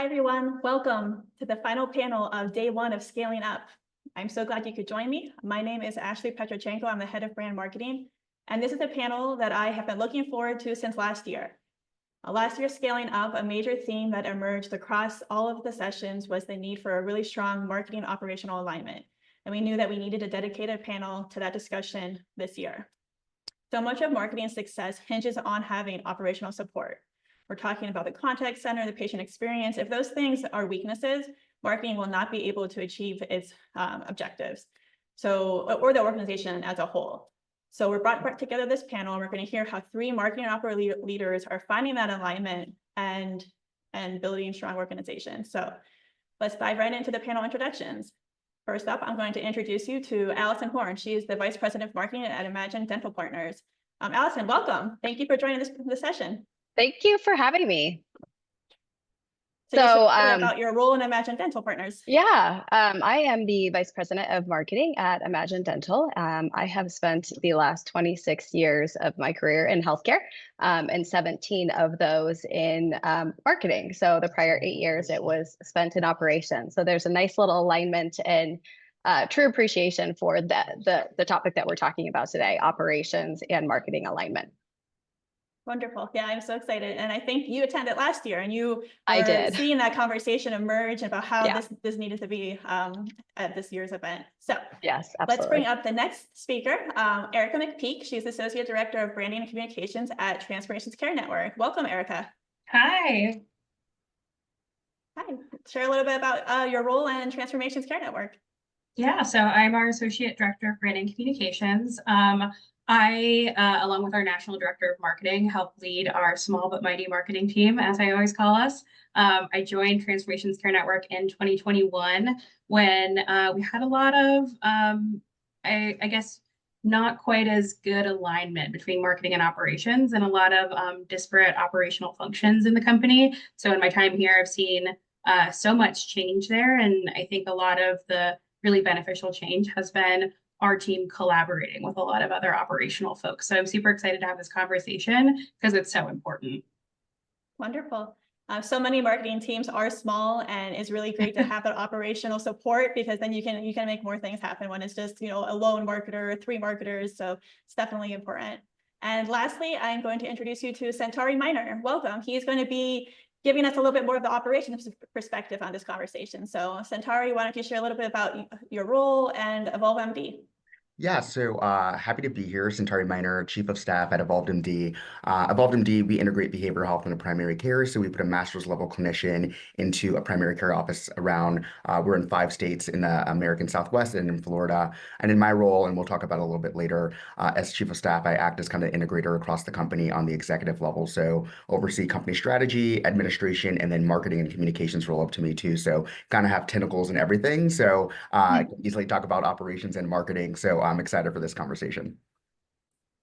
everyone. Welcome to the final panel of day one of Scaling Up. I'm so glad you could join me. My name is Ashley Petrochenko. I'm the head of brand marketing. And this is a panel that I have been looking forward to since last year. Last year, Scaling Up, a major theme that emerged across all of the sessions was the need for a really strong marketing operational alignment. And we knew that we needed a dedicated panel to that discussion this year. So much of marketing success hinges on having operational support. We're talking about the contact center, the patient experience. If those things are weaknesses, marketing will not be able to achieve its objectives. Or the organization as a whole. So we're brought together this panel, and we're going to hear how 3 marketing operator leaders are finding that alignment and building strong organizations. So let's dive right into the panel introductions. First up, I'm going to introduce you to Allison Horn. She is the Vice President of Marketing at Imagen Dental Partners. Allison, welcome. Thank you for joining this session. Thank you for having me. So about your role in Imagen Dental Partners. Yeah, I am the Vice President of Marketing at Imagen Dental. I have spent the last 26 years of my career in healthcare, and 17 of those in marketing. So the prior 8 years, it was spent in operations. So there's a nice little alignment and true appreciation for the topic that we're talking about today, operations and marketing alignment. Wonderful. Yeah, I'm so excited. And I think you attended last year and you I were did. seeing that conversation emerge about how this needed to be at this year's event. So yes, absolutely. Let's bring up the next speaker, Erica McPeek. She's Associate Director of Branding and Communications at Transformations Care Network. Welcome, Erica. Hi. Hi. Share a little bit about your role in Transformations Care Network. Yeah, so I'm our Associate Director of Branding and Communications. I, along with our National Director of Marketing, help lead our small but mighty marketing team, as I always call us. I joined Transformations Care Network in 2021 when we had a lot of, I guess, not quite as good alignment between marketing and operations and a lot of disparate operational functions in the company. So in my time here, I've seen so much change there. And I think a lot of the really beneficial change has been our team collaborating with a lot of other operational folks. So I'm super excited to have this conversation because it's so important. Wonderful. So many marketing teams are small, and it's really great to have that operational support, because then you can make more things happen when it's just, a lone marketer or 3 marketers. So it's definitely important. And lastly, I'm going to introduce you to Sentari Minor. Welcome. He's going to be giving us a little bit more of the operations perspective on this conversation. So Sentari, why don't you share a little bit about your role and evolvedMD? Yeah, so happy to be here. Sentari Minor, Chief of Staff at evolvedMD. evolvedMD, we integrate behavioral health into primary care. So we put a master's level clinician into a primary care office around, we're in 5 states in the American Southwest and in Florida. And in my role, and we'll talk about it a little bit later, as Chief of Staff, I act as kind of integrator across the company on the executive level. So oversee company strategy, administration, and then marketing and communications roll up to me too. So kind of have tentacles and everything. So I can easily talk about operations and marketing. So I'm excited for this conversation.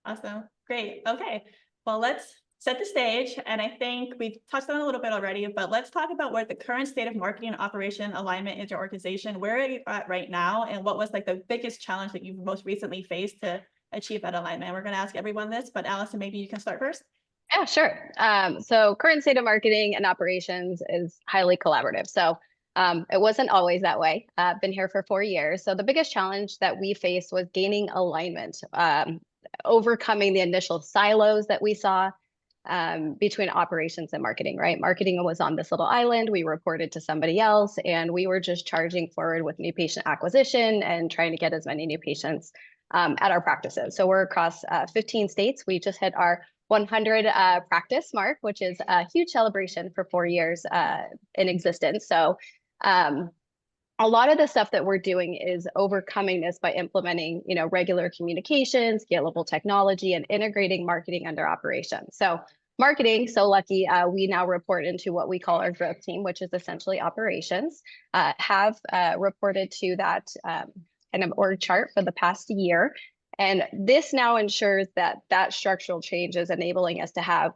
Awesome. Great. Okay. Well, let's set the stage. And I think we've touched on it a little bit already, but let's talk about what the current state of marketing and operation alignment is your organization. Where are you at right now? And what was like the biggest challenge that you've most recently faced to achieve that alignment? We're going to ask everyone this, but Allison, maybe you can start first. Yeah, sure. So current state of marketing and operations is highly collaborative. So it wasn't always that way. I've been here for 4 years. So the biggest challenge that we faced was gaining alignment, overcoming the initial silos that we saw between operations and marketing, right? Marketing was on this little island. We reported to somebody else, and we were just charging forward with new patient acquisition and trying to get as many new patients at our practices. So we're across 15 states. We just hit our 100 practice mark, which is a huge celebration for 4 years in existence. So a lot of the stuff that we're doing is overcoming this by implementing, regular communication, scalable technology, and integrating marketing under operations. So marketing, so lucky, we now report into what we call our growth team, which is essentially operations, have reported to that kind of org chart for the past year. And this now ensures that structural change is enabling us to have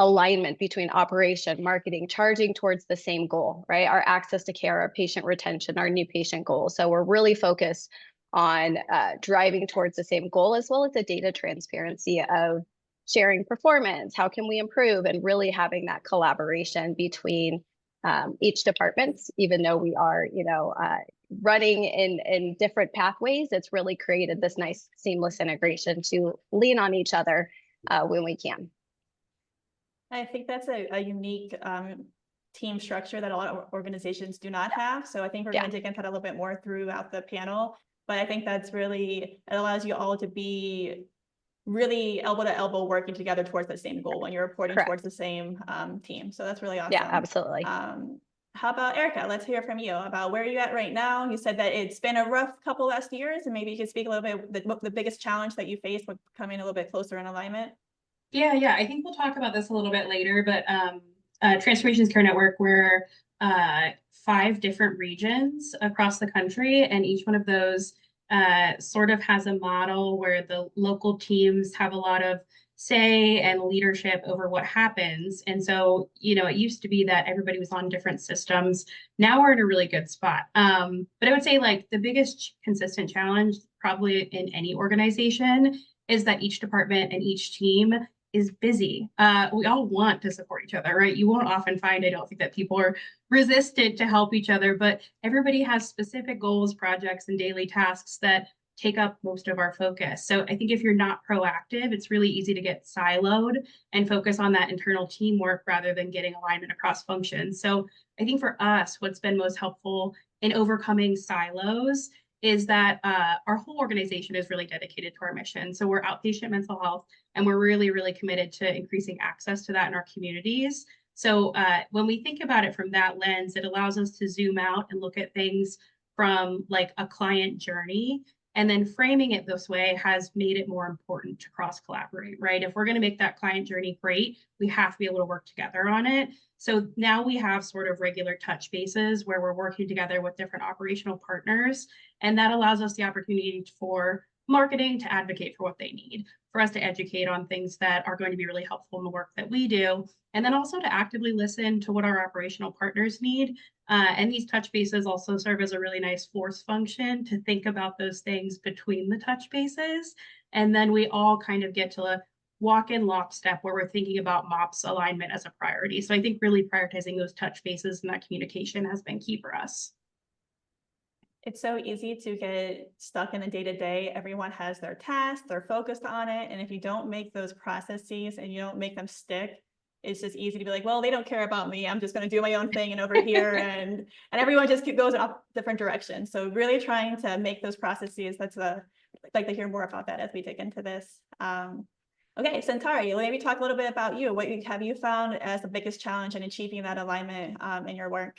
alignment between operation, marketing, charging towards the same goal, right? Our access to care, our patient retention, our new patient goals. So we're really focused on driving towards the same goal, as well as the data transparency of sharing performance. How can we improve? And really having that collaboration between each department, even though we are, running in different pathways, it's really created this nice seamless integration to lean on each other when we can. I think that's a unique team structure that a lot of organizations do not have. So I think we're going to dig into that a little bit more throughout the panel. But I think that's really, it allows you all to be really elbow to elbow working together towards the same goal when you're reporting towards the same team. So that's really awesome. Yeah, absolutely. How about Erica? Let's hear from you about where you're at right now. You said that it's been a rough couple last years, and maybe you could speak a little bit the biggest challenge that you faced with coming a little bit closer in alignment. Yeah, I think we'll talk about this a little bit later, but Transformations Care Network, we're 5 different regions across the country, and each one of those sort of has a model where the local teams have a lot of say and leadership over what happens. And so, it used to be that everybody was on different systems. Now we're in a really good spot. But I would say like the biggest consistent challenge probably in any organization is that each department and each team is busy. We all want to support each other, right? You won't often find, I don't think, that people are resistant to help each other, but everybody has specific goals, projects, and daily tasks that take up most of our focus. So I think if you're not proactive, it's really easy to get siloed and focus on that internal teamwork rather than getting alignment across functions. So I think for us, what's been most helpful in overcoming silos is that our whole organization is really dedicated to our mission. So we're outpatient mental health, and we're really, really committed to increasing access to that in our communities. So when we think about it from that lens, it allows us to zoom out and look at things from like a client journey. And then framing it this way has made it more important to cross collaborate, right? If we're going to make that client journey great, we have to be able to work together on it. So now we have sort of regular touch bases where we're working together with different operational partners. And that allows us the opportunity for marketing to advocate for what they need, for us to educate on things that are going to be really helpful in the work that we do, and then also to actively listen to what our operational partners need. And these touch bases also serve as a really nice force function to think about those things between the touch bases. And then we all kind of get to walk in lockstep where we're thinking about MOPS alignment as a priority. So I think really prioritizing those touch bases and that communication has been key for us. It's so easy to get stuck in the day-to-day. Everyone has their tasks, they're focused on it. And if you don't make those processes and you don't make them stick, it's just easy to be like, well, they don't care about me. I'm just going to do my own thing and over here. And everyone just goes in different directions. So really trying to make those processes, I'd like to hear more about that as we dig into this. Okay, Sentari, maybe talk a little bit about you. What have you found as the biggest challenge in achieving that alignment in your work?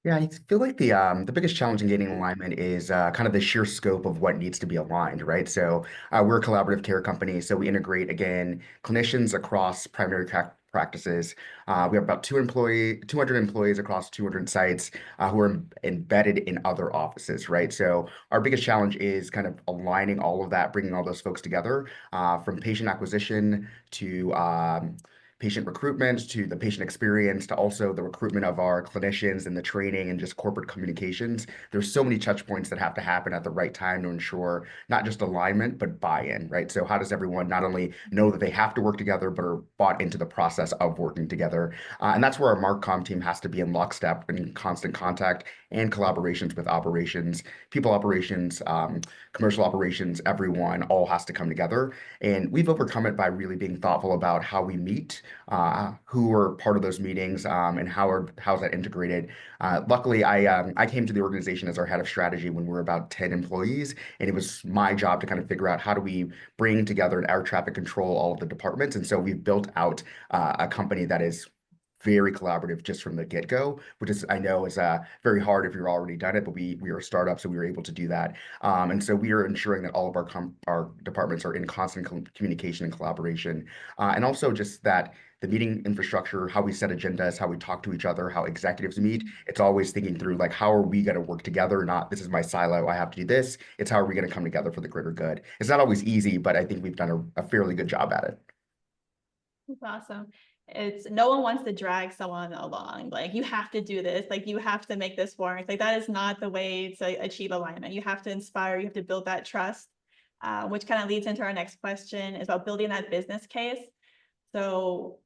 Yeah, I feel like the biggest challenge in gaining alignment is kind of the sheer scope of what needs to be aligned, right? So we're a collaborative care company, so we integrate again clinicians across primary practices. We have about 200 employees across 200 sites who are embedded in other offices, right? So our biggest challenge is kind of aligning all of that, bringing all those folks together, from patient acquisition to patient recruitment to the patient experience to also the recruitment of our clinicians and the training and just corporate communications. There's so many touch points that have to happen at the right time to ensure not just alignment, but buy-in, right? So how does everyone not only know that they have to work together, but are bought into the process of working together? And that's where our MarCom team has to be in lockstep and in constant contact and collaborations with operations, people operations, commercial operations, everyone all has to come together. And we've overcome it by really being thoughtful about how we meet, who are part of those meetings, and how's that integrated. Luckily, I came to the organization as our head of strategy when we were about 10 employees, and it was my job to kind of figure out how do we bring together and air traffic control all of the departments. And so we've built out a company that is very collaborative just from the get-go, which is, I know, is very hard if you're already done it, but we are a startup, so we were able to do that. And so we are ensuring that all of our departments are in constant communication and collaboration. And also just that the meeting infrastructure, how we set agendas, how we talk to each other, how executives meet, it's always thinking through like, how are we going to work together? Not this is my silo, I have to do this. It's how are we going to come together for the greater good? It's not always easy, but I think we've done a fairly good job at it. That's awesome. It's no one wants to drag someone along. Like, you have to do this. Like, you have to make this work. Like, that is not the way to achieve alignment. You have to inspire, you have to build that trust, which kind of leads into our next question is about building that business case. So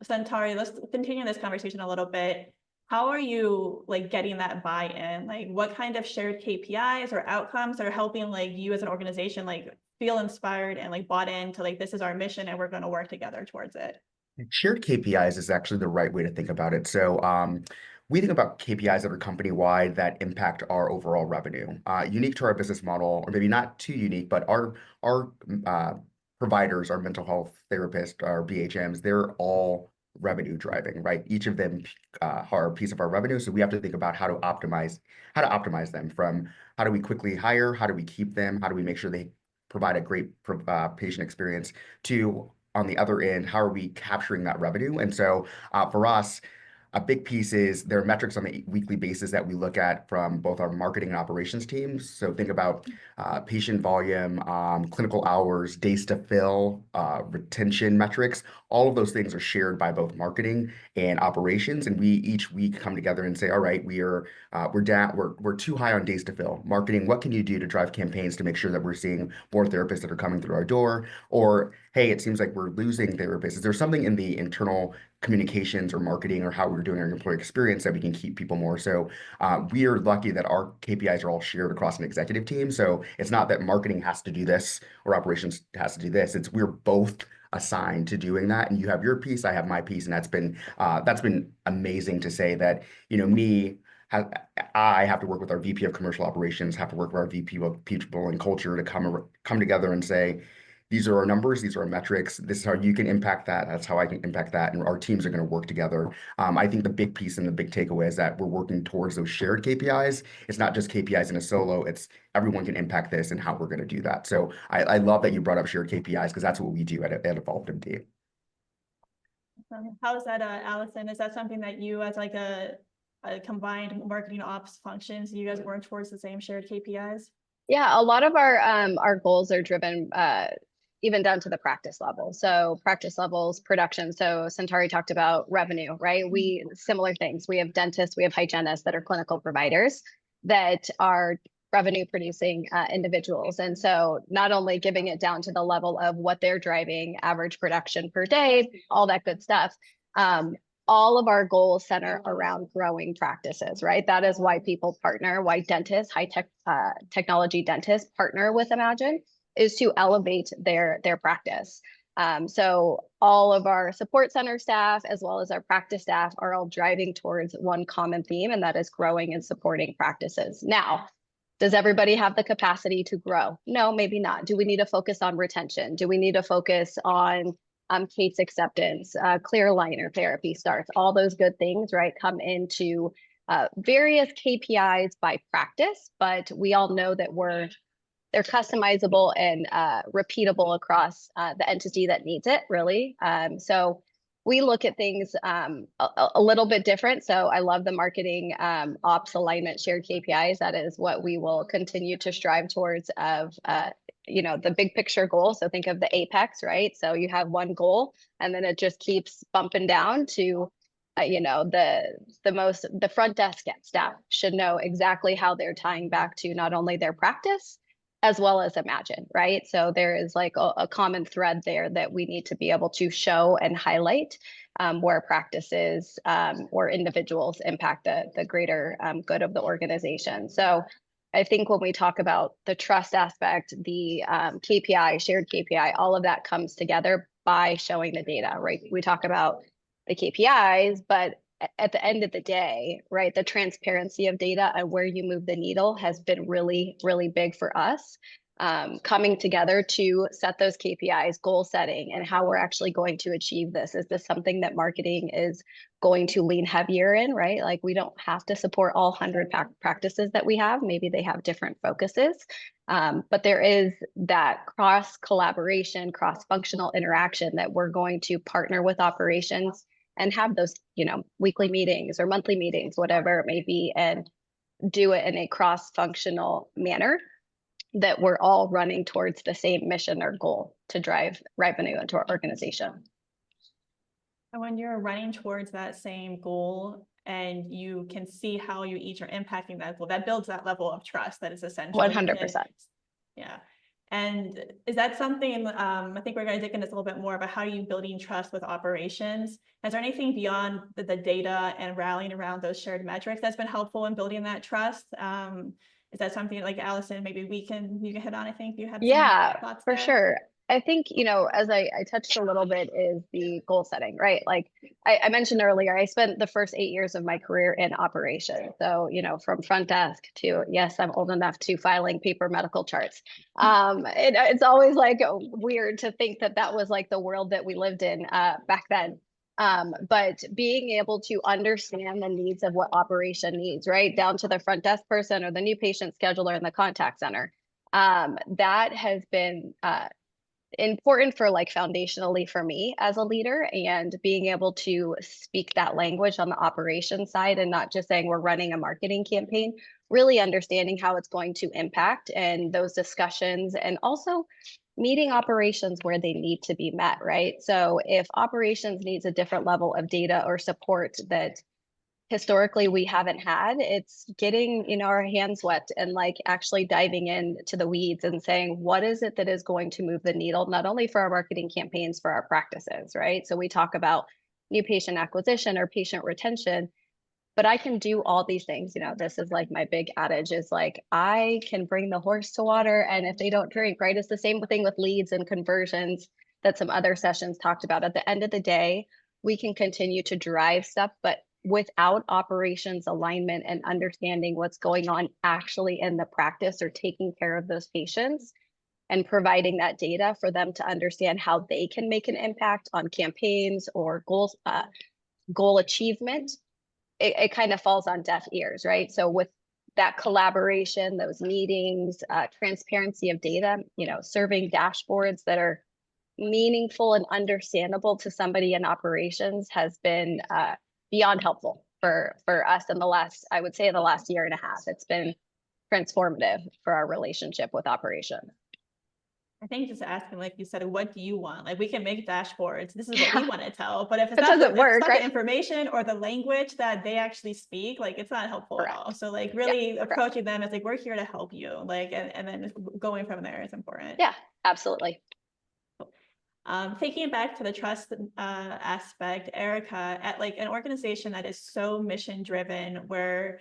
Sentari, let's continue this conversation a little bit. how are you like getting that buy-in? Like what kind of shared KPIs or outcomes are helping like you as an organization like feel inspired and like bought into like this is our mission and we're going to work together towards it? Shared KPIs is actually the right way to think about it. So we think about KPIs that are company-wide that impact our overall revenue. Unique to our business model, or maybe not too unique, but our providers, our mental health therapists, our BHMs, they're all revenue driving, right? Each of them are a piece of our revenue. So we have to think about how to optimize them from how do we quickly hire, how do we keep them, how do we make sure they provide a great patient experience to on the other end, how are we capturing that revenue? And so for us, a big piece is there are metrics on a weekly basis that we look at from both our marketing and operations teams. So think about patient volume, clinical hours, days to fill, retention metrics. All of those things are shared by both marketing and operations. And we each week come together and say, all right, we're too high on days to fill. Marketing, what can you do to drive campaigns to make sure that we're seeing more therapists that are coming through our door? Or hey, it seems like we're losing therapists. Is there something in the internal communications or marketing or how we're doing our employee experience that we can keep people more? So we are lucky that our KPIs are all shared across an executive team. So it's not that marketing has to do this or operations has to do this. It's we're both assigned to doing that, and you have your piece, I have my piece, and that's been amazing to say that I have to work with our VP of commercial operations, have to work with our VP of people and culture to come together and say, these are our numbers, these are our metrics, this is how you can impact that, that's how I can impact that, and our teams are going to work together. I think the big piece and the big takeaway is that we're working towards those shared KPIs. It's not just KPIs in a solo, it's everyone can impact this and how we're going to do that. So I love that you brought up shared KPIs because that's what we do at evolvedMD. How is that, Allison? Is that something that you as like a combined marketing ops functions, you guys work towards the same shared KPIs? Yeah, a lot of our goals are driven even down to the practice level. So practice levels, production. So Sentari talked about revenue, right? Similar things. We have dentists, we have hygienists that are clinical providers that are revenue producing individuals. And so not only giving it down to the level of what they're driving, average production per day, all that good stuff. All of our goals center around growing practices, right? That is why people partner, why dentists, high-tech technology dentists partner with Imagen, is to elevate their practice. So all of our support center staff, as well as our practice staff, are all driving towards one common theme, and that is growing and supporting practices. Now, does everybody have the capacity to grow? No, maybe not. Do we need to focus on retention? Do we need to focus on case acceptance, clear aligner therapy starts, all those good things, right, come into various KPIs by practice, but we all know that they're customizable and repeatable across the entity that needs it, really. So we look at things a little bit different. So I love the marketing ops alignment shared KPIs. That is what we will continue to strive towards of the big picture goal. So think of the apex, right? So you have one goal and then it just keeps bumping down to the front desk staff should know exactly how they're tying back to not only their practice as well as Imagen, right? So there is like a common thread there that we need to be able to show and highlight where practices or individuals impact the greater good of the organization. So I think when we talk about the trust aspect, the KPI, shared KPI, all of that comes together by showing the data, right? We talk about the KPIs, but at the end of the day, right, the transparency of data and where you move the needle has been really, really big for us. Coming together to set those KPIs, goal setting, and how we're actually going to achieve this. Is this something that marketing is going to lean heavier in, right? Like we don't have to support all 100 practices that we have. Maybe they have different focuses, but there is that cross collaboration, cross-functional interaction that we're going to partner with operations and have those, weekly meetings or monthly meetings, whatever it may be, and do it in a cross-functional manner that we're all running towards the same mission or goal to drive revenue into our organization. And when you're running towards that same goal and you can see how you each are impacting that goal, that builds that level of trust that is essential. 100%. Yeah. And is that something, I think we're going to dig into this a little bit more about how are you building trust with operations? Is there anything beyond the data and rallying around those shared metrics that's been helpful in building that trust? Is that something like Allison, maybe you can hit on? I think you had some Yeah, thoughts for there. sure. I think, as I touched a little bit is the goal setting, right? Like I mentioned earlier, I spent the first 8 years of my career in operations. So, from front desk to, yes, I'm old enough to filing paper medical charts. It's always like weird to think that that was like the world that we lived in back then. But being able to understand the needs of what operation needs, right? Down to the front desk person or the new patient scheduler in the contact center. That has been important for like foundationally for me as a leader, and being able to speak that language on the operations side and not just saying we're running a marketing campaign, really understanding how it's going to impact and those discussions, and also meeting operations where they need to be met, right? So if operations needs a different level of data or support that historically we haven't had, it's getting our hands wet and like actually diving into the weeds and saying what is it that is going to move the needle, not only for our marketing campaigns, for our practices, right? So we talk about new patient acquisition or patient retention, but I can do all these things. This is like my big adage is like I can bring the horse to water, and if they don't drink, right? It's the same thing with leads and conversions that some other sessions talked about. At the end of the day, we can continue to drive stuff, but without operations alignment and understanding what's going on actually in the practice or taking care of those patients and providing that data for them to understand how they can make an impact on campaigns or goals, goal achievement, it kind of falls on deaf ears, right? So with that collaboration, those meetings, transparency of data, serving dashboards that are meaningful and understandable to somebody in operations has been beyond helpful for us in the last, I would say in the last year and a half. It's been transformative for our relationship with operations. I think just asking, like you said, what do you want? Like we can make dashboards. This is what we want to tell, but if it's It not, doesn't work, the right? information or the language that they actually speak, like it's not helpful at all. So like really approaching them as like, we're here to help you. Like, and then going from there is important. Yeah, absolutely. Thinking back to the trust aspect, Erica, at like an organization that is so mission driven, where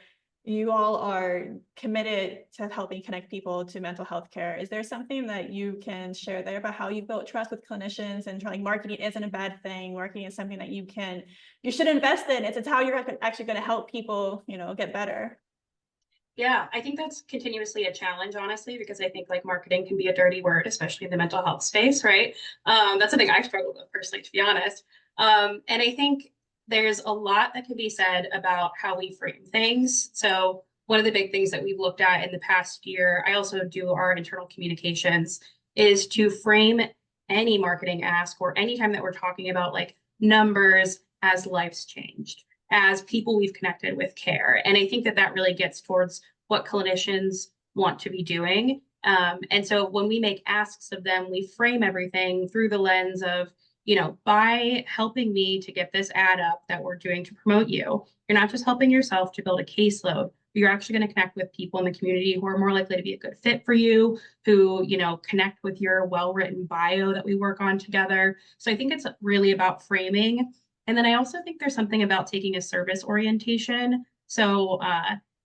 you all are committed to helping connect people to mental health care, is there something that you can share there about how you built trust with clinicians and like marketing isn't a bad thing? Marketing is something that you should invest in. It's how you're actually going to help people, get better. Yeah, I think that's continuously a challenge, honestly, because I think like marketing can be a dirty word, especially in the mental health space, right? That's something I struggle with personally, to be honest. And I think there's a lot that can be said about how we frame things. So one of the big things that we've looked at in the past year, I also do our internal communications, is to frame any marketing ask or anytime that we're talking about like numbers as life's changed, as people we've connected with care. And I think that that really gets towards what clinicians want to be doing. And so when we make asks of them, we frame everything through the lens of, by helping me to get this ad up that we're doing to promote you, you're not just helping yourself to build a caseload, but you're actually going to connect with people in the community who are more likely to be a good fit for you, who, connect with your well-written bio that we work on together. So I think it's really about framing. And then I also think there's something about taking a service orientation. So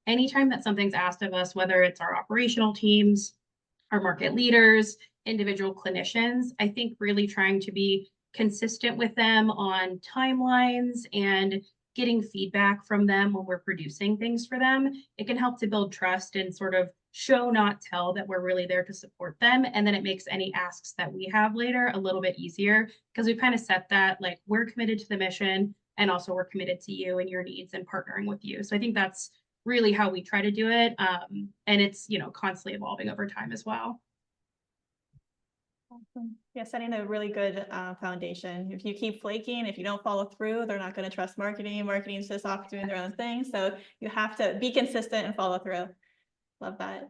anytime that something's asked of us, whether it's our operational teams, our market leaders, individual clinicians, I think really trying to be consistent with them on timelines and getting feedback from them when we're producing things for them, it can help to build trust and sort of show, not tell, that we're really there to support them. And then it makes any asks that we have later a little bit easier, because we've kind of set that, like, we're committed to the mission and also we're committed to you and your needs and partnering with you. So I think that's really how we try to do it. And it's, constantly evolving over time as well. Awesome. Yeah, setting a really good foundation. If you keep flaking, if you don't follow through, they're not going to trust marketing. Marketing is just off doing their own thing. So you have to be consistent and follow through. Love that.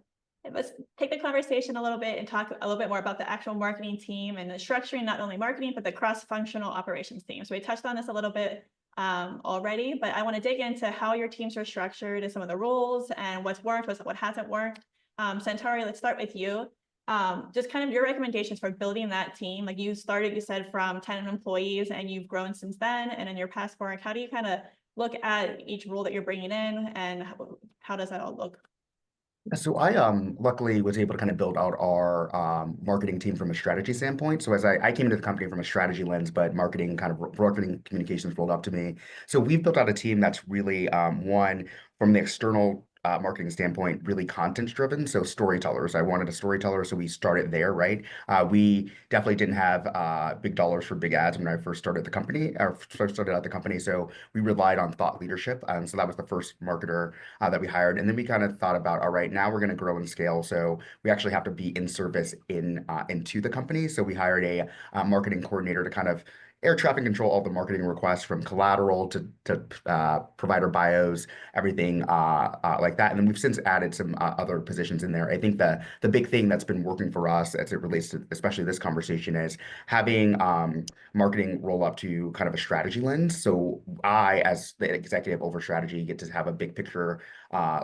Let's take the conversation a little bit and talk a little bit more about the actual marketing team and the structuring, not only marketing, but the cross-functional operations team. So we touched on this a little bit already, but I want to dig into how your teams are structured and some of the roles and what's worked, what hasn't worked. Sentari, let's start with you. just kind of your recommendations for building that team. Like you started, you said, from 10 employees and you've grown since then. And in your past work, how do you kind of look at each role that you're bringing in, and how does that all look? So I luckily was able to kind of build out our marketing team from a strategy standpoint. So as I came into the company from a strategy lens, but marketing communications rolled up to me. So we've built out a team that's really one from the external marketing standpoint, really content driven. So storytellers. I wanted a storyteller, so we started there, right? We definitely didn't have big dollars for big ads when I first started the company, or first started out the company. So we relied on thought leadership. So that was the first marketer that we hired. And then we kind of thought about, all right, now we're going to grow and scale. So we actually have to be in service into the company. So we hired a marketing coordinator to kind of air traffic control all the marketing requests from collateral to provider bios, everything like that. And then we've since added some other positions in there. I think the big thing that's been working for us as it relates to especially this conversation is having marketing roll up to kind of a strategy lens. So I, as the executive over strategy, get to have a big picture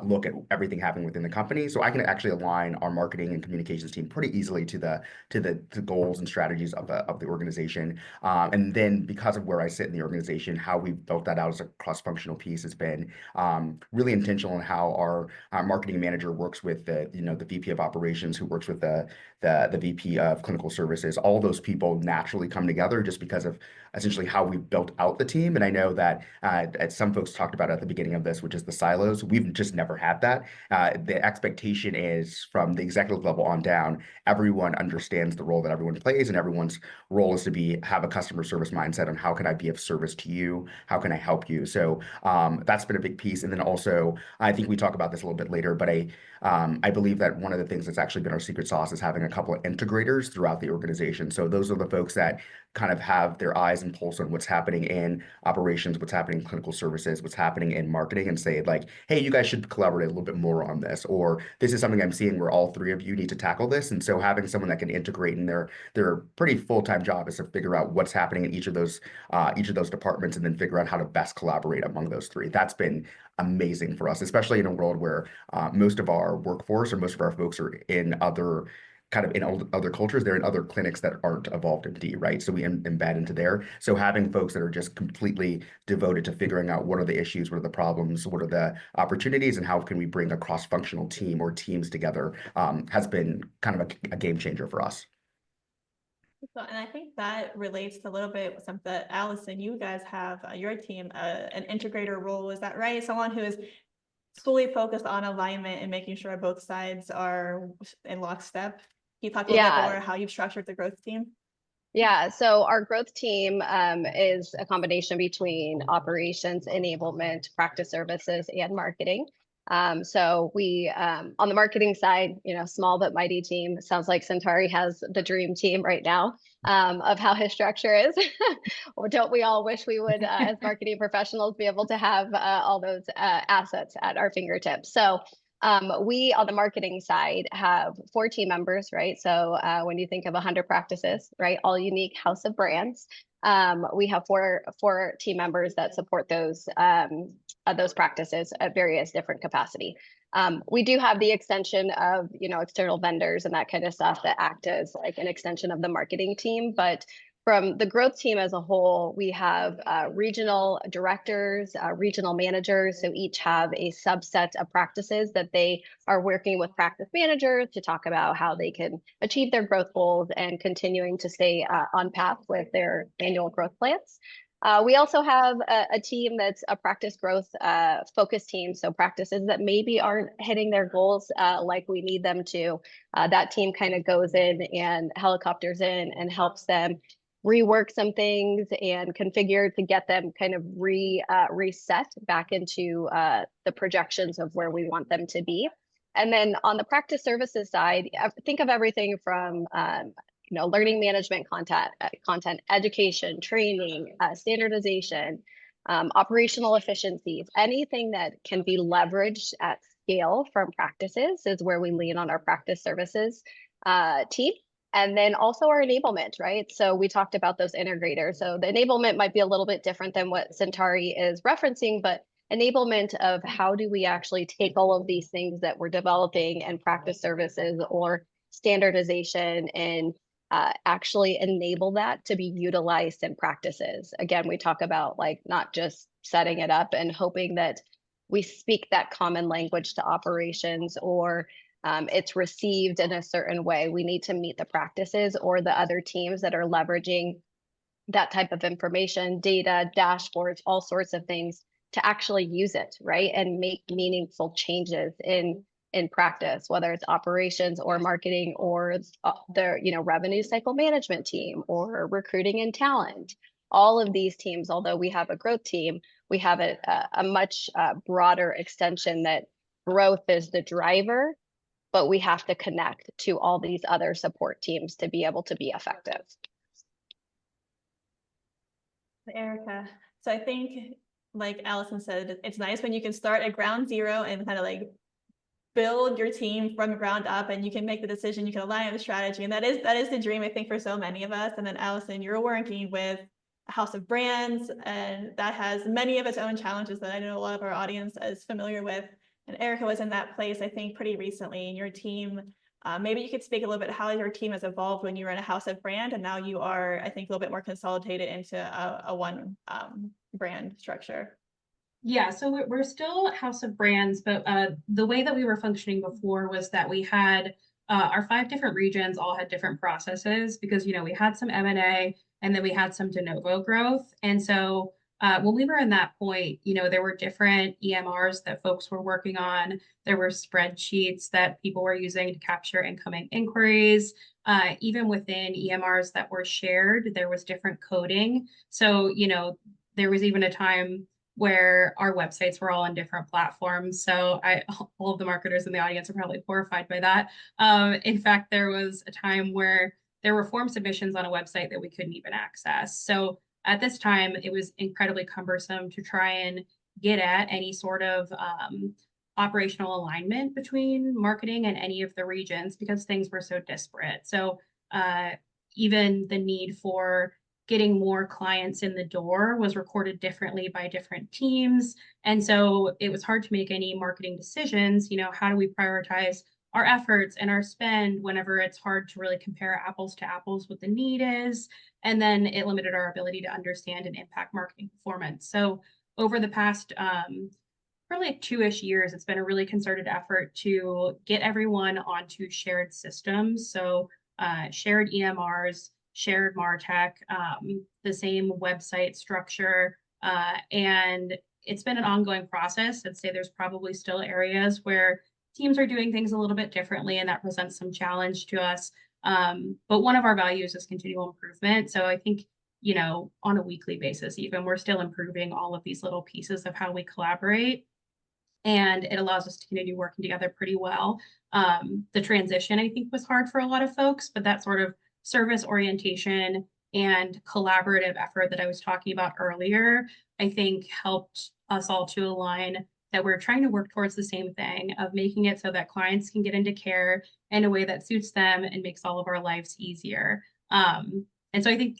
look at everything happening within the company. So I can actually align our marketing and communications team pretty easily to the goals and strategies of the organization. And then because of where I sit in the organization, how we've built that out as a cross-functional piece has been really intentional in how our marketing manager works with the VP of operations, who works with the VP of clinical services. All those people naturally come together just because of essentially how we've built out the team. And I know that as some folks talked about at the beginning of this, which is the silos, we've just never had that. The expectation is from the executive level on down, everyone understands the role that everyone plays, and everyone's role is to have a customer service mindset on how can I be of service to you? How can I help you? So that's been a big piece. And then also, I think we talk about this a little bit later, but I believe that one of the things that's actually been our secret sauce is having a couple of integrators throughout the organization. So those are the folks that kind of have their eyes and pulse on what's happening in operations, what's happening in clinical services, what's happening in marketing, and say like, hey, you guys should collaborate a little bit more on this, or this is something I'm seeing where all three of you need to tackle this. And so having someone that can integrate in their pretty full-time job is to figure out what's happening in each of those departments and then figure out how to best collaborate among those three. That's been amazing for us, especially in a world where most of our workforce or most of our folks are in other cultures. They're in other clinics that aren't evolvedMD, right? So we embed into there. So having folks that are just completely devoted to figuring out what are the issues, what are the problems, what are the opportunities, and how can we bring a cross-functional team or teams together has been kind of a game changer for us. So, and I think that relates to a little bit with something that Allison, you guys have your team, an integrator role. Is that right? Someone who is solely focused on alignment and making sure both sides are in lockstep. Can you talk a little bit more how you've structured the growth team? Yeah, so our growth team is a combination between operations, enablement, practice services, and marketing. So we, on the marketing side, small but mighty team. It sounds like Sentari has the dream team right now of how his structure is. Or don't we all wish we would, as marketing professionals, be able to have all those assets at our fingertips? So we on the marketing side have 4 team members, right? So when you think of 100 practices, right, all unique house of brands, we have four team members that support those practices at various different capacity. We do have the extension of external vendors and that kind of stuff that act as like an extension of the marketing team, but from the growth team as a whole, we have regional directors, regional managers, so each have a subset of practices that they are working with practice managers to talk about how they can achieve their growth goals and continuing to stay on path with their annual growth plans. We also have a team that's a practice growth focus team, so practices that maybe aren't hitting their goals like we need them to. That team kind of goes in and helicopters in and helps them rework some things and configure to get them kind of reset back into the projections of where we want them to be. And then on the practice services side, think of everything from learning management content, education, training, standardization, operational efficiencies, anything that can be leveraged at scale from practices is where we lean on our practice services team. And then also our enablement, right? So we talked about those integrators. So the enablement might be a little bit different than what Sentari is referencing, but enablement of how do we actually take all of these things that we're developing and practice services or standardization and actually enable that to be utilized in practices. Again, we talk about like not just setting it up and hoping that we speak that common language to operations or it's received in a certain way. We need to meet the practices or the other teams that are leveraging that type of information, data, dashboards, all sorts of things to actually use it, right? And make meaningful changes in practice, whether it's operations or marketing or their, revenue cycle management team or recruiting and talent. All of these teams, although we have a growth team, we have a much broader extension that growth is the driver, but we have to connect to all these other support teams to be able to be effective. Erica, so I think, like Allison said, it's nice when you can start at ground zero and kind of like build your team from the ground up, and you can make the decision, you can align the strategy, and that is the dream, I think, for so many of us. And then Allison, you're working with a house of brands, and that has many of its own challenges that I know a lot of our audience is familiar with. And Erica was in that place, I think, pretty recently. And your team, maybe you could speak a little bit how your team has evolved when you were in a house of brand, and now you are, I think, a little bit more consolidated into a one brand structure. Yeah, so we're still House of Brands, but the way that we were functioning before was that we had our 5 different regions all had different processes because, we had some M&A and then we had some de novo growth. And so when we were in that point, there were different EMRs that folks were working on. There were spreadsheets that people were using to capture incoming inquiries. Even within EMRs that were shared, there was different coding. So, there was even a time where our websites were all on different platforms. So all of the marketers in the audience are probably horrified by that. In fact, there was a time where there were form submissions on a website that we couldn't even access. So at this time, it was incredibly cumbersome to try and get at any sort of operational alignment between marketing and any of the regions because things were so disparate. So even the need for getting more clients in the door was recorded differently by different teams. And so it was hard to make any marketing decisions. How do we prioritize our efforts and our spend whenever it's hard to really compare apples to apples what the need is? And then it limited our ability to understand and impact marketing performance. So over the past probably like 2-ish years, it's been a really concerted effort to get everyone onto shared systems. So shared EMRs, shared MarTech, the same website structure, and it's been an ongoing process. I'd say there's probably still areas where teams are doing things a little bit differently, and that presents some challenge to us. But one of our values is continual improvement. So I think, on a weekly basis, even we're still improving all of these little pieces of how we collaborate. And it allows us to continue working together pretty well. The transition, I think, was hard for a lot of folks, but that sort of service orientation and collaborative effort that I was talking about earlier, I think helped us all to align that we're trying to work towards the same thing of making it so that clients can get into care in a way that suits them and makes all of our lives easier. And so I think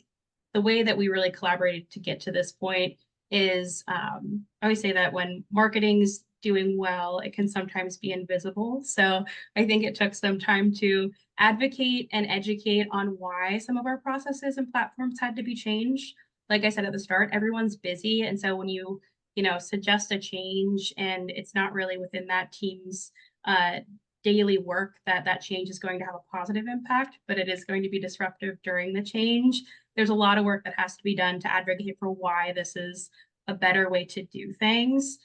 the way that we really collaborated to get to this point is I always say that when marketing's doing well, it can sometimes be invisible. So I think it took some time to advocate and educate on why some of our processes and platforms had to be changed. Like I said at the start, everyone's busy. And so when you suggest a change and it's not really within that team's daily work, that change is going to have a positive impact, but it is going to be disruptive during the change. There's a lot of work that has to be done to advocate for why this is a better way to do things.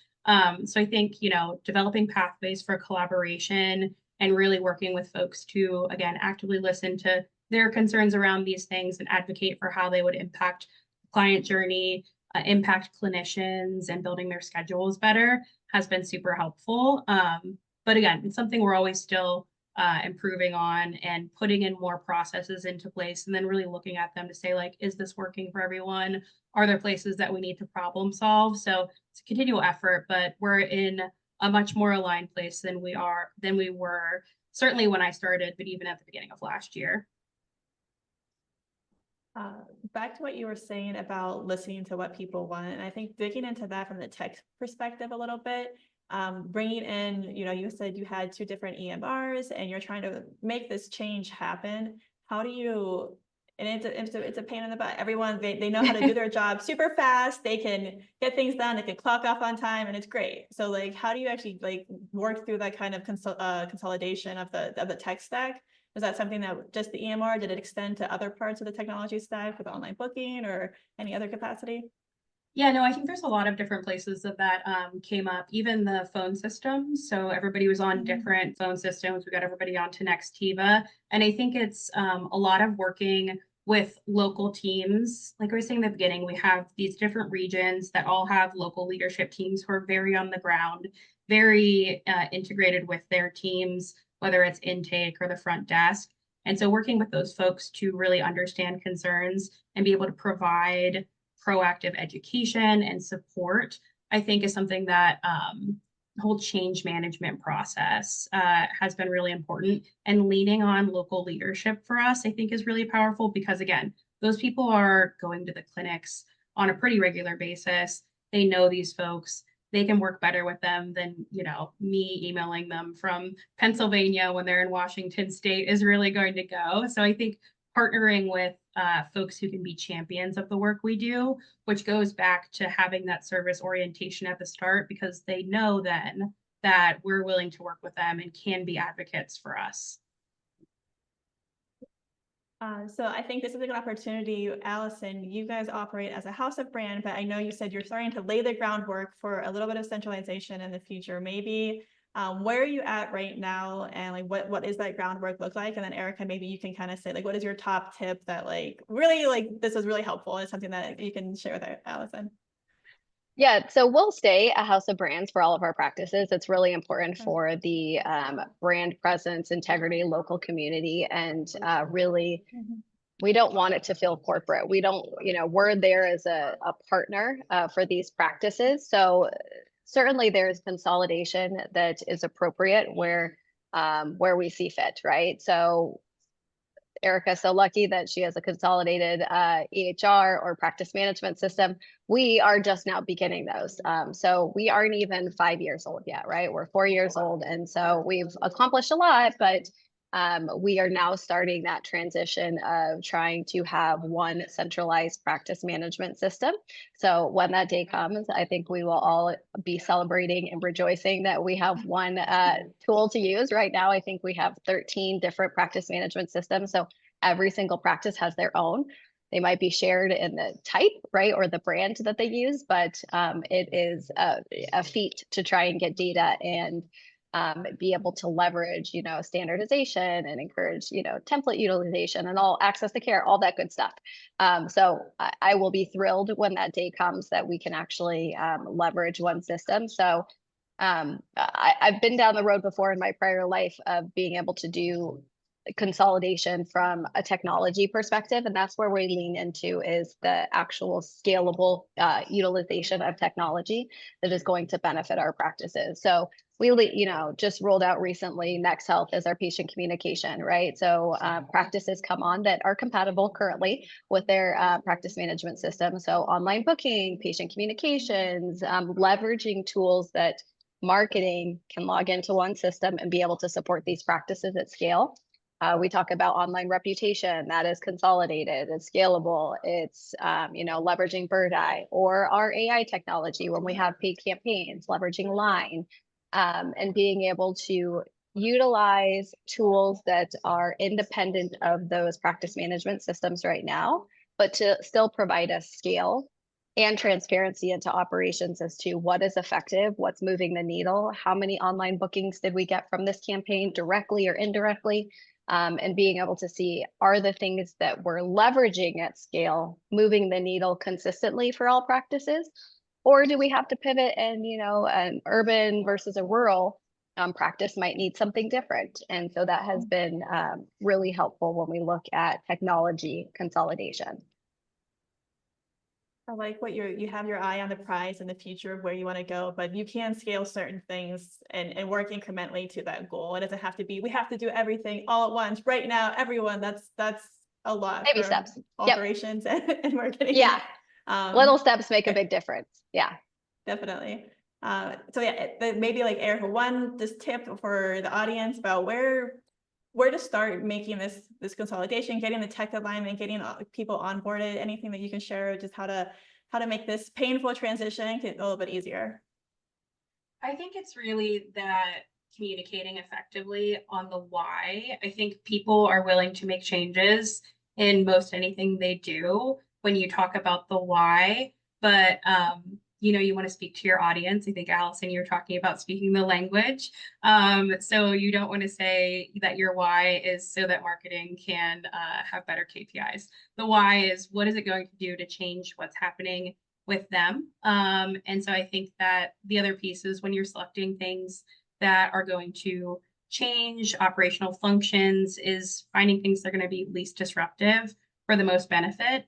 So I think, developing pathways for collaboration and really working with folks to, again, actively listen to their concerns around these things and advocate for how they would impact client journey, impact clinicians, and building their schedules better has been super helpful. But again, it's something we're always still improving on and putting in more processes into place and then really looking at them to say, like, is this working for everyone? Are there places that we need to problem solve? So it's a continual effort, but we're in a much more aligned place than we were certainly when I started, but even at the beginning of last year. Back to what you were saying about listening to what people want, and I think digging into that from the tech perspective a little bit, bringing in, you said you had 2 different EMRs and you're trying to make this change happen. How do you, and it's a pain in the butt. Everyone, they know how to do their job super fast. They can get things done. They can clock off on time and it's great. So like, how do you actually like work through that kind of consolidation of the tech stack? Was that something that just the EMR, did it extend to other parts of the technology stack with online booking or any other capacity? Yeah, no, I think there's a lot of different places that came up, even the phone systems. So everybody was on different phone systems. We got everybody onto Nextiva. And I think it's a lot of working with local teams. Like I was saying in the beginning, we have these different regions that all have local leadership teams who are very on the ground, very integrated with their teams, whether it's intake or the front desk. And so working with those folks to really understand concerns and be able to provide proactive education and support, I think is something that the whole change management process has been really important. And leaning on local leadership for us, I think is really powerful because again, those people are going to the clinics on a pretty regular basis. They know these folks. They can work better with them than, me emailing them from Pennsylvania when they're in Washington State is really going to go. So I think partnering with folks who can be champions of the work we do, which goes back to having that service orientation at the start, because they know then that we're willing to work with them and can be advocates for us. So I think this is a good opportunity. Allison, you guys operate as a house of brand, but I know you said you're starting to lay the groundwork for a little bit of centralization in the future. Maybe where are you at right now, and like what is that groundwork look like? And then Erica, maybe you can kind of say like, what is your top tip that like really like this is really helpful and something that you can share with Allison? Yeah, so we'll stay a house of brands for all of our practices. It's really important for the brand presence, integrity, local community, and really, we don't want it to feel corporate. We don't, we're there as a partner for these practices. So certainly there's consolidation that is appropriate where we see fit, right? So Erica's so lucky that she has a consolidated EHR or practice management system. We are just now beginning those. So we aren't even 5 years old yet, right? We're 4 years old. And so we've accomplished a lot, but we are now starting that transition of trying to have one centralized practice management system. So when that day comes, I think we will all be celebrating and rejoicing that we have one tool to use. Right now, I think we have 13 different practice management systems. So every single practice has their own. They might be shared in the type, right, or the brand that they use, but it is a feat to try and get data and be able to leverage, standardization and encourage, template utilization and all access to care, all that good stuff. So I will be thrilled when that day comes that we can actually leverage one system. So I've been down the road before in my prior life of being able to do consolidation from a technology perspective, and that's where we lean into is the actual scalable utilization of technology that is going to benefit our practices. So we just rolled out recently Next Health as our patient communication, right? So practices come on that are compatible currently with their practice management system. So online booking, patient communications, leveraging tools that marketing can log into one system and be able to support these practices at scale. We talk about online reputation, that is consolidated, it's scalable, it's leveraging Bird Eye or our AI technology when we have paid campaigns, leveraging Line, and being able to utilize tools that are independent of those practice management systems right now, but to still provide us scale and transparency into operations as to what is effective, what's moving the needle, how many online bookings did we get from this campaign directly or indirectly, and being able to see, are the things that we're leveraging at scale moving the needle consistently for all practices? Or do we have to pivot and, an urban versus a rural practice might need something different? And so that has been really helpful when we look at technology consolidation. I like what you have your eye on the prize in the future of where you want to go, but you can scale certain things and work incrementally to that goal. It doesn't have to be, we have to do everything all at once right now, everyone. That's a lot. Baby steps. Operations and marketing. Yeah. Little steps make a big difference. Yeah. Definitely. So yeah, maybe like Erica, one just tip for the audience about where to start making this consolidation, getting the tech alignment, getting people onboarded, anything that you can share, just how to make this painful transition get a little bit easier. I think it's really that communicating effectively on the why. I think people are willing to make changes in most anything they do when you talk about the why, but you want to speak to your audience. I think, Allison, you're talking about speaking the language. So you don't want to say that your why is so that marketing can have better KPIs. The why is, what is it going to do to change what's happening with them? And so I think that the other piece is when you're selecting things that are going to change operational functions, is finding things that are going to be least disruptive for the most benefit.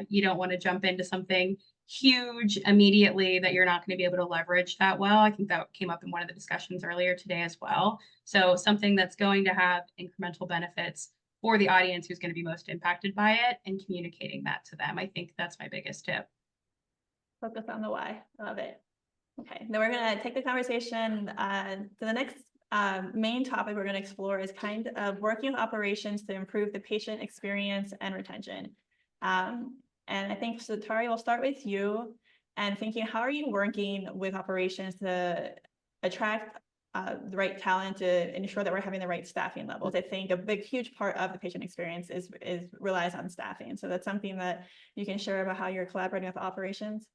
You don't want to jump into something huge immediately that you're not going to be able to leverage that well. I think that came up in one of the discussions earlier today as well. So something that's going to have incremental benefits for the audience who's going to be most impacted by it, and communicating that to them. I think that's my biggest tip. Focus on the why. Love it. Okay, then we're going to take the conversation to the next main topic we're going to explore is kind of working with operations to improve the patient experience and retention. And I think, Sentari, we'll start with you and thinking, how are you working with operations to attract the right talent to ensure that we're having the right staffing levels? I think a huge part of the patient experience is relies on staffing. So that's something that you can share about how you're collaborating with operations.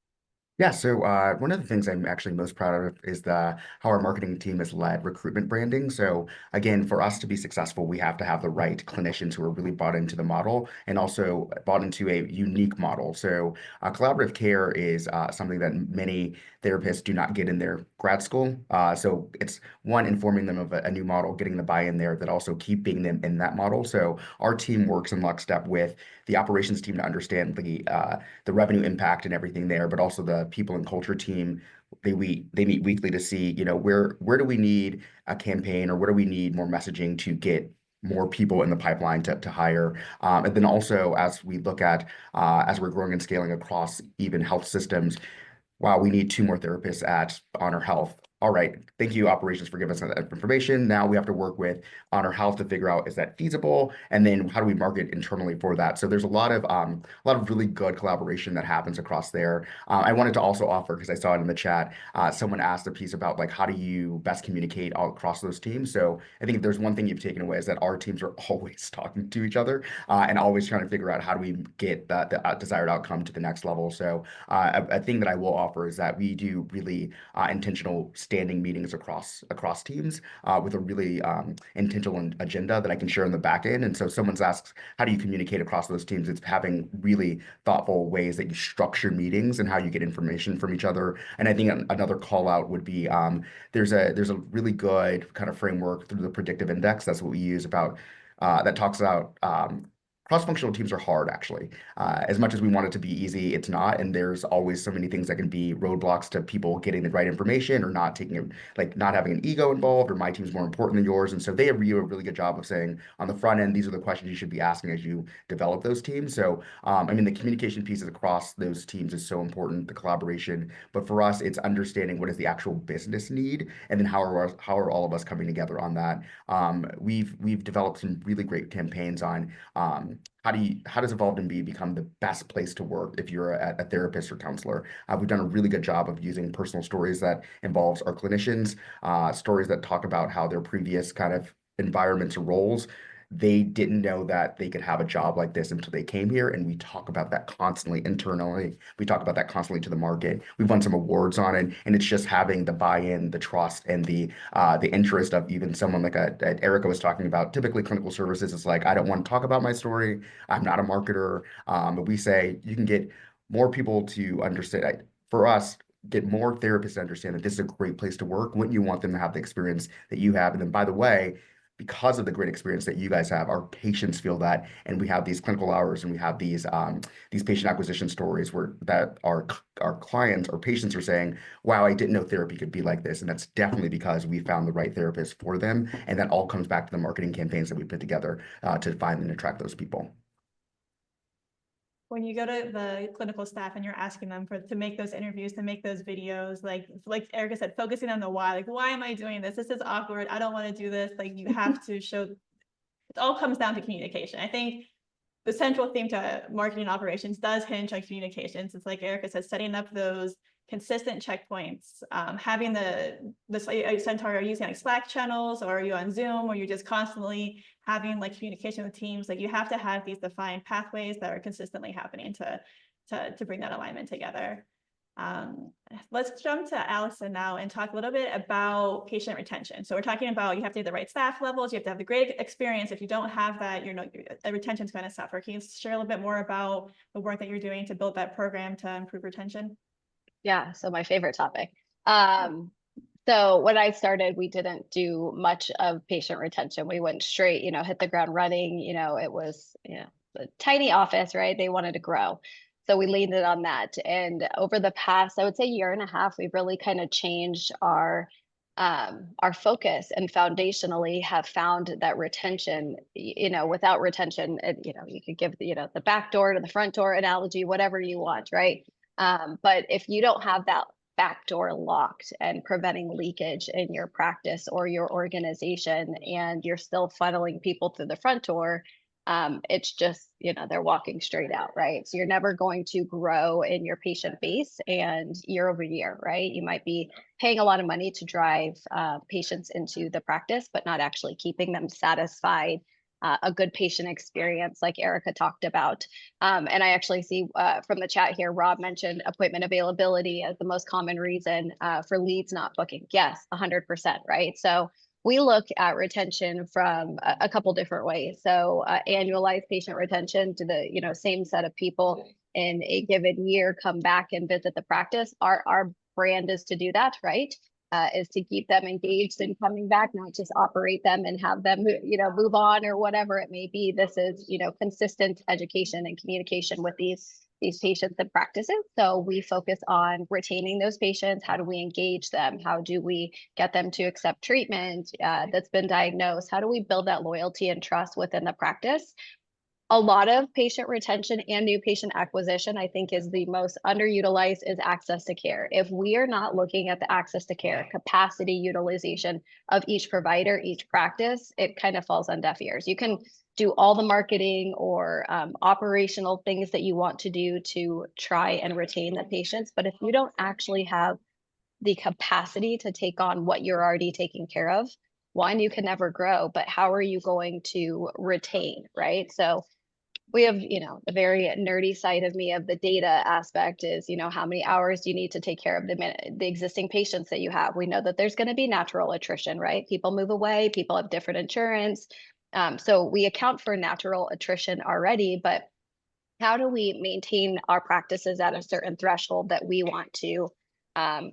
Yeah, so one of the things I'm actually most proud of is how our marketing team has led recruitment branding. So again, for us to be successful, we have to have the right clinicians who are really bought into the model and also bought into a unique model. So collaborative care is something that many therapists do not get in their grad school. So it's one, informing them of a new model, getting the buy-in there, but also keeping them in that model. So our team works in lockstep with the operations team to understand the revenue impact and everything there, but also the people and culture team. They meet weekly to see, where do we need a campaign, or where do we need more messaging to get more people in the pipeline to hire. And then also, as we look at as we're growing and scaling across even health systems, wow, we need 2 more therapists at Honor Health. All right, thank you, operations, for giving us that information. Now we have to work with Honor Health to figure out, is that feasible? And then how do we market internally for that? So there's a lot of really good collaboration that happens across there. I wanted to also offer, because I saw it in the chat, someone asked a piece about like, how do you best communicate all across those teams? So I think if there's one thing you've taken away, is that our teams are always talking to each other and always trying to figure out how do we get the desired outcome to the next level. So a thing that I will offer is that we do really intentional standing meetings across teams with a really intentional agenda that I can share in the back end. And so someone's asked, how do you communicate across those teams? It's having really thoughtful ways that you structure meetings and how you get information from each other. And I think another call out would be there's a really good kind of framework through the predictive index. That's what we use about that talks about cross-functional teams are hard, actually. As much as we want it to be easy, it's not. And there's always so many things that can be roadblocks to people getting the right information, or not taking it, like not having an ego involved, or my team's more important than yours. And so they do a really good job of saying on the front end, these are the questions you should be asking as you develop those teams. So, the communication pieces across those teams is so important, the collaboration. But for us, it's understanding what is the actual business need, and then how are all of us coming together on that. We've developed some really great campaigns on how does evolvedMD become the best place to work if you're a therapist or counselor? We've done a really good job of using personal stories that involves our clinicians, stories that talk about how their previous kind of environments or roles, they didn't know that they could have a job like this until they came here. And we talk about that constantly internally. We talk about that constantly to the market. We've won some awards on it, and it's just having the buy-in, the trust, and the interest of even someone like Erica was talking about. Typically, clinical services is like, I don't want to talk about my story. I'm not a marketer. But we say you can get more people to understand. For us, get more therapists to understand that this is a great place to work. Wouldn't you want them to have the experience that you have? And then, by the way, because of the great experience that you guys have, our patients feel that, and we have these clinical hours, and we have these patient acquisition stories that our clients or patients are saying, wow, I didn't know therapy could be like this. And that's definitely because we found the right therapist for them. And that all comes back to the marketing campaigns that we put together to find and attract those people. when you go to the clinical staff and you're asking them to make those interviews, to make those videos, like Erica said, focusing on the why, like, why am I doing this? This is awkward. I don't want to do this. Like, you have to show, it all comes down to communication. I think the central theme to marketing operations does hinge on communications. It's like Erica said, setting up those consistent checkpoints, having the Sentari, are you using like Slack channels, or are you on Zoom, or you're just constantly having like communication with teams? Like, you have to have these defined pathways that are consistently happening to bring that alignment together. Let's jump to Allison now and talk a little bit about patient retention. So we're talking about, you have to have the right staff levels, you have to have the great experience. If you don't have that, the retention is going to suffer. Can you share a little bit more about the work that you're doing to build that program to improve retention? Yeah, so my favorite topic. So when I started, we didn't do much of patient retention. We went straight, hit the ground running. It was, a tiny office, right? They wanted to grow. So we leaned it on that. And over the past, I would say, year and a half, we've really kind of changed our focus, and foundationally have found that retention, without retention, you could give the back door to the front door analogy, whatever you want, right? But if you don't have that back door locked and preventing leakage in your practice or your organization, and you're still funneling people through the front door, it's just, they're walking straight out, right? So you're never going to grow in your patient base and year over year, right? You might be paying a lot of money to drive patients into the practice, but not actually keeping them satisfied. A good patient experience, like Erica talked about. And I actually see from the chat here, Rob mentioned appointment availability as the most common reason for leads not booking. Yes, 100%, right? So we look at retention from a couple different ways. So annualized patient retention, to the same set of people in a given year come back and visit the practice. Our brand is to do that, right? Is to keep them engaged and coming back, not just operate them and have them, move on or whatever it may be. This is, consistent education and communication with these patients and practices. So we focus on retaining those patients. How do we engage them? How do we get them to accept treatment that's been diagnosed? How do we build that loyalty and trust within the practice? A lot of patient retention and new patient acquisition, I think, is the most underutilized, is access to care. If we are not looking at the access to care, capacity utilization of each provider, each practice, it kind of falls on deaf ears. You can do all the marketing or operational things that you want to do to try and retain the patients, but if you don't actually have the capacity to take on what you're already taking care of, one, you can never grow, but how are you going to retain, right? So we have, the very nerdy side of me of the data aspect is, how many hours do you need to take care of the existing patients that you have? We know that there's going to be natural attrition, right? People move away, people have different insurance. So we account for natural attrition already, but how do we maintain our practices at a certain threshold that we want to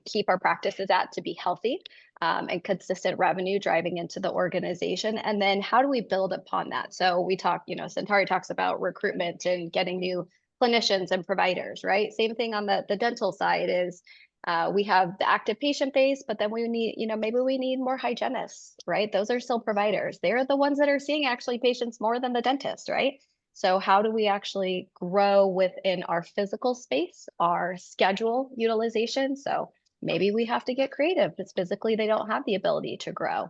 keep our practices at to be healthy and consistent revenue driving into the organization? And then how do we build upon that? So we talk, Sentari talks about recruitment and getting new clinicians and providers, right? Same thing on the dental side is we have the active patient base, but then we need, maybe we need more hygienists, right? Those are still providers. They're the ones that are seeing actually patients more than the dentist, right? So how do we actually grow within our physical space, our schedule utilization? So maybe we have to get creative because physically they don't have the ability to grow.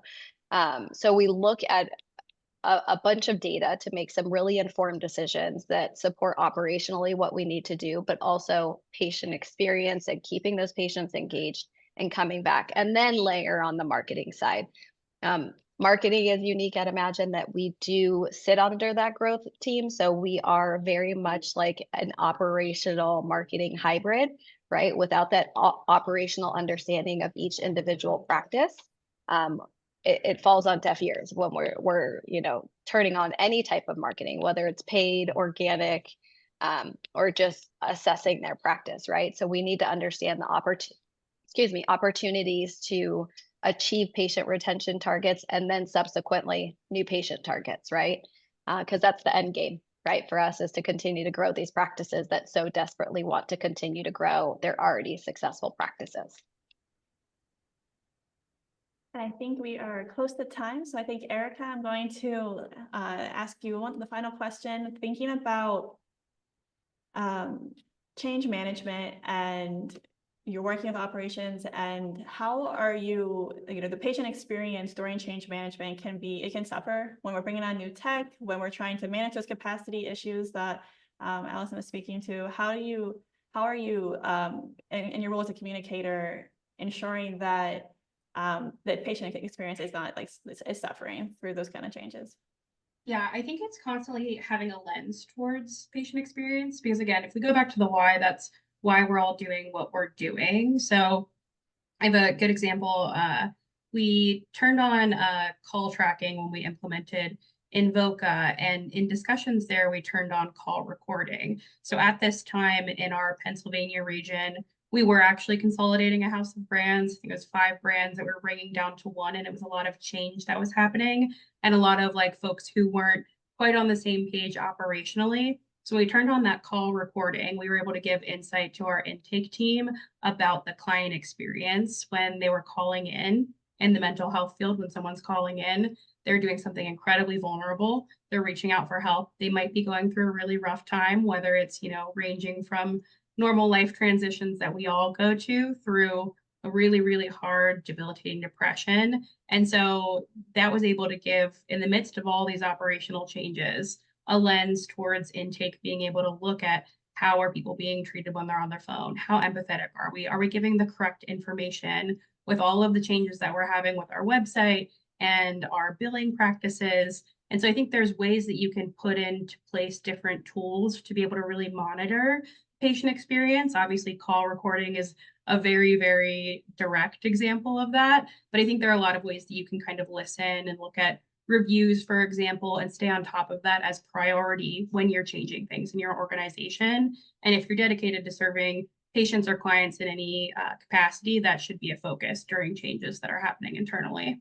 So we look at a bunch of data to make some really informed decisions that support operationally what we need to do, but also patient experience and keeping those patients engaged and coming back, and then layer on the marketing side. Marketing is unique at Imagen that we do sit under that growth team. So we are very much like an operational marketing hybrid, right? Without that operational understanding of each individual practice, it falls on deaf ears when we're turning on any type of marketing, whether it's paid, organic, or just assessing their practice, right? So we need to understand the opportunities to achieve patient retention targets and then subsequently new patient targets, right? Because that's the end game, right? For us is to continue to grow these practices that so desperately want to continue to grow their already successful practices. And I think we are close to time. So I think, Erica, I'm going to ask you the final question, thinking about change management, and you're working with operations, and how are you, the patient experience during change management it can suffer when we're bringing on new tech, when we're trying to manage those capacity issues that Allison was speaking to. How are you in your role as a communicator ensuring that that patient experience is not is suffering through those kind of changes? Yeah, I think it's constantly having a lens towards patient experience, because again, if we go back to the why, that's why we're all doing what we're doing. So I have a good example. We turned on call tracking when we implemented Invoca, and in discussions there, we turned on call recording. So at this time in our Pennsylvania region, we were actually consolidating a house of brands. I think it was 5 brands that we were bringing down to 1, and it was a lot of change that was happening, and a lot of like folks who weren't quite on the same page operationally. So we turned on that call recording. We were able to give insight to our intake team about the client experience when they were calling in the mental health field. When someone's calling in, they're doing something incredibly vulnerable. They're reaching out for help. They might be going through a really rough time, whether it's, ranging from normal life transitions that we all go to through a really, really hard, debilitating depression. And so that was able to give, in the midst of all these operational changes, a lens towards intake, being able to look at how are people being treated when they're on their phone? How empathetic are we? Are we giving the correct information with all of the changes that we're having with our website and our billing practices? And so I think there's ways that you can put into place different tools to be able to really monitor patient experience. Obviously, call recording is a very, very direct example of that. But I think there are a lot of ways that you can kind of listen and look at reviews, for example, and stay on top of that as priority when you're changing things in your organization. And if you're dedicated to serving patients or clients in any capacity, that should be a focus during changes that are happening internally.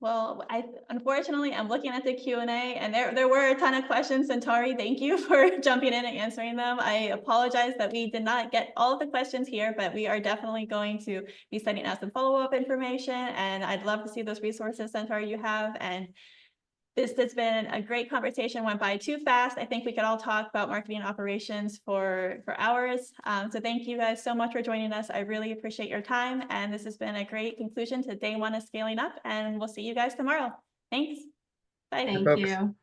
Well, unfortunately, I'm looking at the Q&A, and there were a ton of questions. Sentari, thank you for jumping in and answering them. I apologize that we did not get all of the questions here, but we are definitely going to be sending out some follow-up information, and I'd love to see those resources, Sentari, you have. And this has been a great conversation, went by too fast. I think we could all talk about marketing operations for hours. So thank you guys so much for joining us. I really appreciate your time. And this has been a great conclusion to day 1 of Scaling Up. And we'll see you guys tomorrow. Thanks. Bye. Thank folks. you.